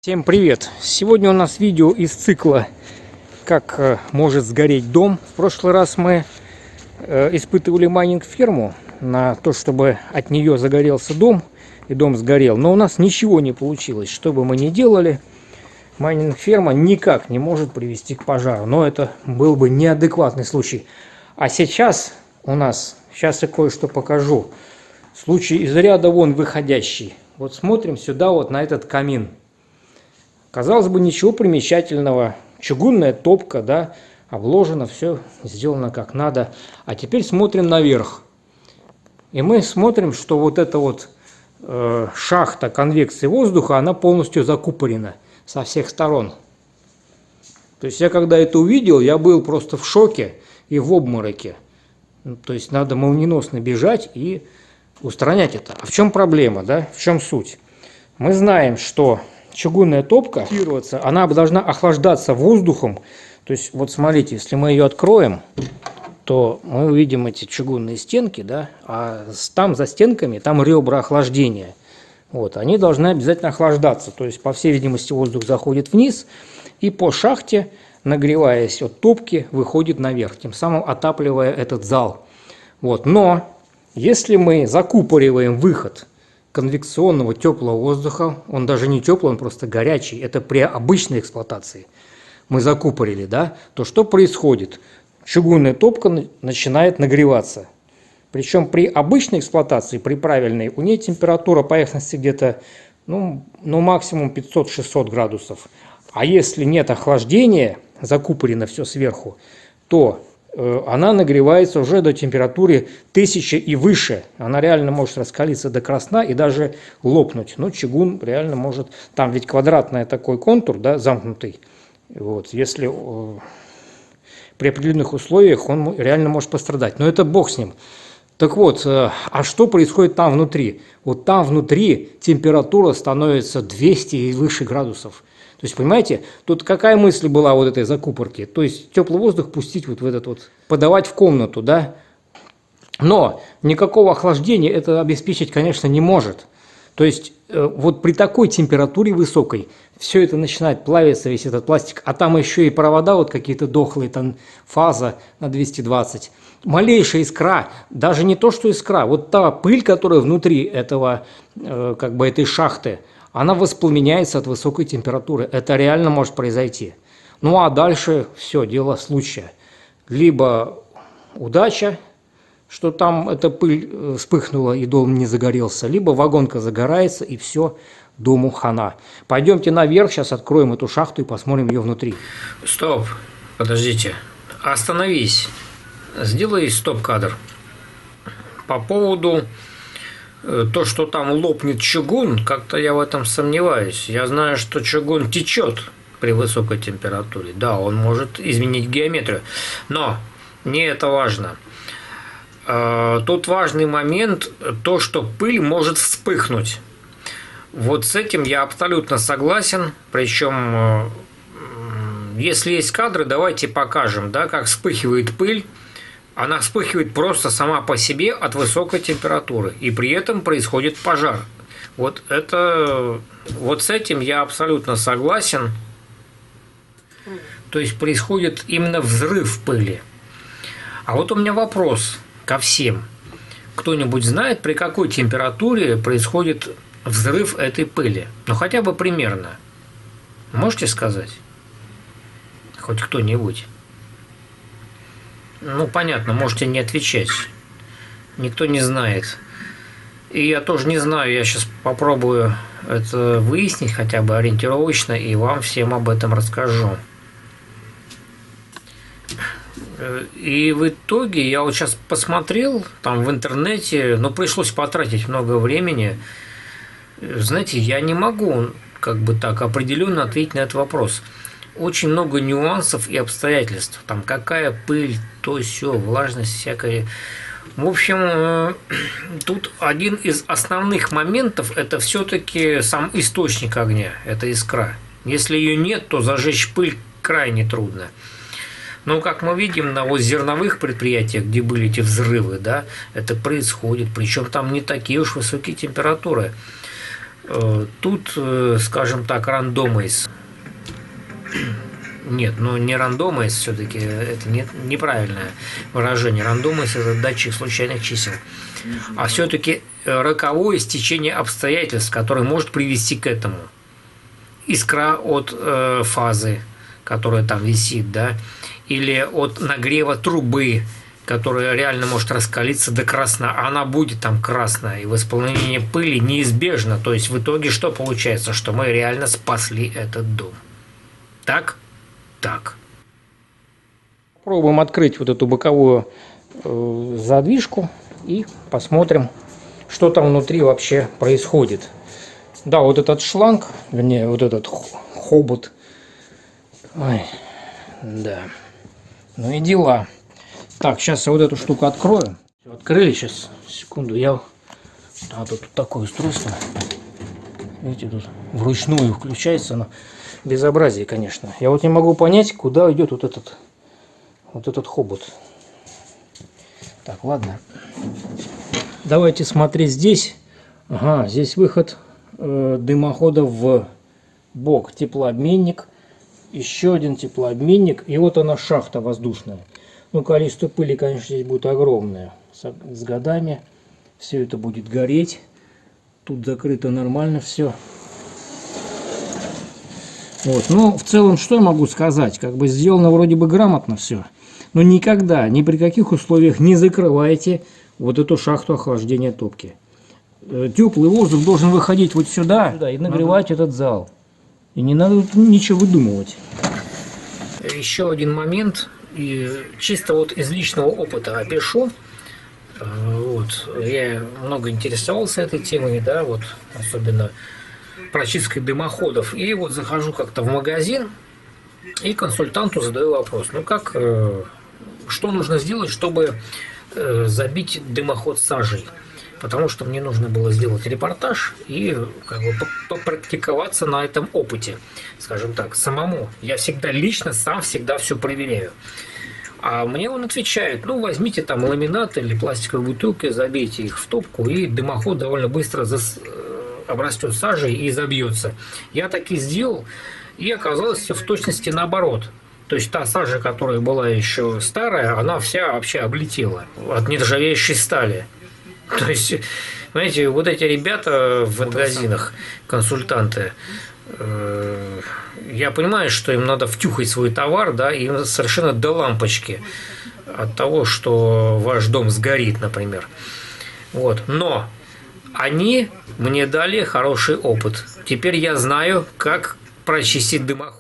Всем привет! Сегодня у нас видео из цикла «Как может сгореть дом». В прошлый раз мы испытывали майнинг-ферму на то, чтобы от нее загорелся дом, и дом сгорел. Но у нас ничего не получилось. Что бы мы ни делали, майнинг-ферма никак не может привести к пожару. Но это был бы неадекватный случай. А сейчас сейчас я кое-что покажу. Случай из ряда вон выходящий. Вот смотрим сюда, вот на этот камин. Казалось бы, ничего примечательного. Чугунная топка, да, обложено, все сделано как надо. А теперь смотрим наверх. И мы смотрим, что вот эта вот шахта конвекции воздуха, она полностью закупорена со всех сторон. То есть я когда это увидел, я был просто в шоке и в обмороке. То есть надо молниеносно бежать и устранять это. А в чем проблема, да? В чем суть? Мы знаем, что чугунная топка, она должна охлаждаться воздухом. То есть, вот смотрите, если мы ее откроем, то мы увидим эти чугунные стенки, да, а там за стенками, там ребра охлаждения. Вот, они должны обязательно охлаждаться. То есть, по всей видимости, воздух заходит вниз и по шахте, нагреваясь от топки, выходит наверх, тем самым отапливая этот зал. Вот, но если мы закупориваем выход конвекционного теплого воздуха, он даже не теплый, он просто горячий, это при обычной эксплуатации, мы закупорили, да, то что происходит? Чугунная топка начинает нагреваться. Причем при обычной эксплуатации, при правильной, у нее температура поверхности где-то, ну максимум 500-600 градусов. А если нет охлаждения, закупорено все сверху, то она нагревается уже до температуры 1000 и выше. Она реально может раскалиться до красна и даже лопнуть. Но чугун реально может... Там ведь квадратный такой контур, да, замкнутый. Вот, если при определенных условиях он реально может пострадать. Но это бог с ним. Так вот, а что происходит там внутри? Вот там внутри температура становится 200 и выше градусов. То есть, понимаете, тут какая мысль была вот этой закупорки? То есть, теплый воздух пустить вот в этот вот, подавать в комнату, да? Но никакого охлаждения это обеспечить, конечно, не может. То есть, вот при такой температуре высокой все это начинает плавиться, весь этот пластик, а там еще и провода вот какие-то дохлые, там фаза на 220. Малейшая искра, даже не то, что искра, вот та пыль, которая внутри этого, как бы этой шахты, она воспламеняется от высокой температуры. Это реально может произойти. Ну а дальше все, дело случая. Либо удача, что там эта пыль вспыхнула и дом не загорелся, либо вагонка загорается и все, дому хана. Пойдемте наверх, сейчас откроем эту шахту и посмотрим ее внутри. Стоп, подождите, остановись, сделай стоп-кадр. По поводу то, что там лопнет чугун, как-то я в этом сомневаюсь. Я знаю, что чугун течет при высокой температуре. Да, он может изменить геометрию, но не это важно. Тут важный момент, то, что пыль может вспыхнуть. Вот с этим я абсолютно согласен. Причем, если есть кадры, давайте покажем, да, как вспыхивает пыль. Она вспыхивает просто сама по себе от высокой температуры. И при этом происходит пожар. Вот с этим я абсолютно согласен. То есть происходит именно взрыв пыли. А вот у меня вопрос ко всем. Кто-нибудь знает, при какой температуре происходит взрыв этой пыли? Ну хотя бы примерно. Можете сказать? Хоть кто-нибудь. Ну, понятно, можете не отвечать. Никто не знает. И я тоже не знаю, я сейчас попробую это выяснить хотя бы ориентировочно и вам всем об этом расскажу. И в итоге я вот сейчас посмотрел там в интернете, но пришлось потратить много времени. Знаете, я не могу как бы так определенно ответить на этот вопрос. Очень много нюансов и обстоятельств. Там какая пыль, то сё, влажность всякая. В общем, тут один из основных моментов – это все-таки сам источник огня, это искра. Если ее нет, то зажечь пыль крайне трудно. Но, как мы видим, на вот зерновых предприятиях, где были эти взрывы, да, это происходит. Причем там не такие уж высокие температуры. Тут, скажем так, рандомайз. Нет, ну не рандомайз, все-таки это неправильное выражение. Рандомайз — это датчик случайных чисел. А все-таки роковое стечение обстоятельств, которое может привести к этому. Искра от фазы, которая там висит, да, или от нагрева трубы, которая реально может раскалиться до красна, а она будет там красная, и воспламенение пыли неизбежно. То есть в итоге что получается? Что мы реально спасли этот дом. Так? Так. Попробуем открыть вот эту боковую задвижку и посмотрим, что там внутри вообще происходит. Да, вот этот шланг, вернее, вот этот хобот. Ой, да. Ну и дела. Так, сейчас я вот эту штуку открою. Все, открыли, сейчас, секунду, я... А, тут такое устройство. Видите, тут вручную включается оно. Безобразие, конечно. Я вот не могу понять, куда идет вот этот хобот. Так, ладно. Давайте смотреть здесь. Ага, здесь выход дымохода в бок. Теплообменник. Еще один теплообменник. И вот она, шахта воздушная. Ну, количество пыли, конечно, здесь будет огромное. С годами все это будет гореть. Тут закрыто нормально все. Вот. Ну, в целом, что я могу сказать? Как бы сделано вроде бы грамотно все. Но никогда, ни при каких условиях не закрывайте вот эту шахту охлаждения топки. Теплый воздух должен выходить вот сюда и нагревать этот зал. И не надо ничего выдумывать. Еще один момент. И чисто вот из личного опыта опишу. Вот. Я много интересовался этой темой, да, вот особенно прочисткой дымоходов. И вот захожу как-то в магазин и консультанту задаю вопрос. Ну как, что нужно сделать, чтобы забить дымоход сажей? Потому что мне нужно было сделать репортаж и как бы попрактиковаться на этом опыте, скажем так, самому. Я всегда лично сам всегда все проверяю. А мне он отвечает: ну возьмите там ламинат или пластиковые бутылки, забейте их в топку, и дымоход довольно быстро обрастет сажей и забьется. Я так и сделал, и оказалось все в точности наоборот. То есть та сажа, которая была еще старая, она вся вообще облетела от нержавеющей стали. То есть, знаете, вот эти ребята в магазинах, консультанты, я понимаю, что им надо втюхать свой товар, да, им совершенно до лампочки от того, что ваш дом сгорит, например. Вот. Но они мне дали хороший опыт. Теперь я знаю, как прочистить дымоход.